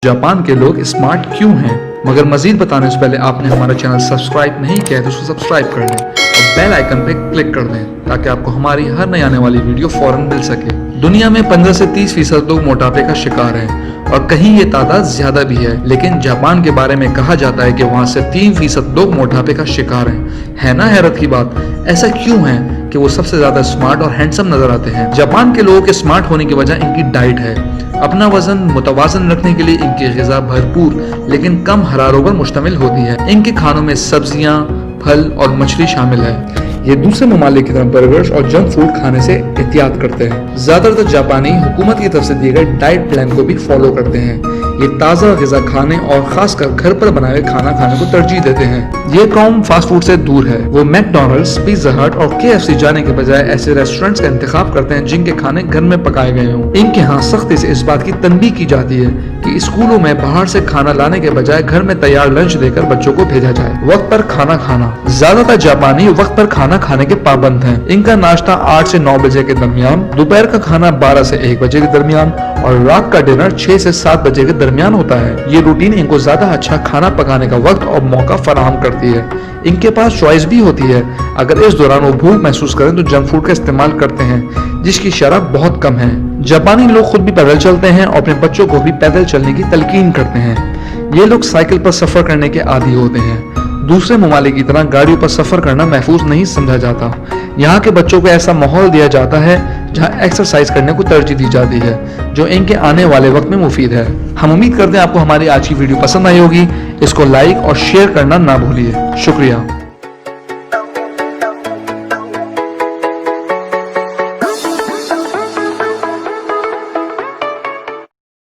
Japan के लोग smart क्यों हैं? मगर मजीद बताने से पहले आपने हमारा चैनल सब्सक्राइब नहीं किया है तो उसको सब्सक्राइब कर लें और बेल आइकन पे क्लिक कर दें ताकि आपको हमारी हर नई आने वाली वीडियो फौरन मिल सके। दुनिया में 15 से 30% लोग मोटापे का शिकार हैं और कहीं ये तादाद ज्यादा भी है, लेकिन जापान के बारे में कहा जाता है कि वहाँ से 3% लोग मोटापे का शिकार हैं। है ना हैरत की बात? ऐसा क्यों है कि वो सबसे ज्यादा स्मार्ट और हैंडसम नजर आते हैं? जापान के लोगों के स्मार्ट होने की वजह इनकी डाइट है। अपना वजन मुतवाजन रखने के लिए इनकी ग़िज़ा भरपूर लेकिन कम हरारों पर मुश्तमिल होती है। इनके खानों में सब्जियां, फल और मछली शामिल है। ये दूसरे ममालिक की तरह बर्गर्स और जंक फूड खाने से एहतियात करते हैं। ज्यादातर जापानी हुकूमत की तरफ से दिए गए डाइट प्लान को भी फॉलो करते हैं। ये ताज़ा ग़िज़ा खाने और खासकर घर पर बनाए हुए खाना खाने को तरजीह देते हैं। ये कौम फास्ट फूड से दूर है। वो मैकडॉनल्ड्स, पिज़्ज़ा हट और KFC जाने के बजाय ऐसे रेस्टोरेंट्स का इंतखाब करते हैं जिनके खाने घर में पकाए गए हों। इनके यहाँ सख्ती से इस बात की तनबीह की जाती है कि स्कूलों में बाहर से खाना लाने के बजाय घर में तैयार लंच देकर बच्चों को भेजा जाए। वक्त पर खाना खाना। ज्यादातर जापानी वक्त पर खाना खाने के पाबंद हैं। इनका नाश्ता 8 से 9 बजे के दरमियान, दोपहर का खाना 12 से 1 बजे के दरमियान और रात का डिनर 6 से 7 बजे के दरमियान होता है। ये रूटीन इनको ज्यादा अच्छा खाना पकाने का वक्त और मौका फराहम करती है। इनके पास चॉइस भी होती है। अगर इस दौरान वो भूख महसूस करें तो जंक फूड का इस्तेमाल करते हैं जिसकी शरह बहुत कम है। जापानी लोग खुद भी पैदल चलते हैं और अपने बच्चों को भी पैदल चलने की तलकीन करते हैं। ये लोग साइकिल पर सफर करने के आदी होते हैं। दूसरे ममालिक की तरह गाड़ियों पर सफर करना महफूज नहीं समझा जाता। यहाँ के बच्चों को ऐसा माहौल दिया जाता है जहाँ एक्सरसाइज करने को तरजीह दी जाती है जो इनके आने वाले वक्त में मुफीद है। हम उम्मीद करते हैं आपको हमारी आज की वीडियो पसंद आई होगी। इसको लाइक और शेयर करना ना भूलिए। शुक्रिया।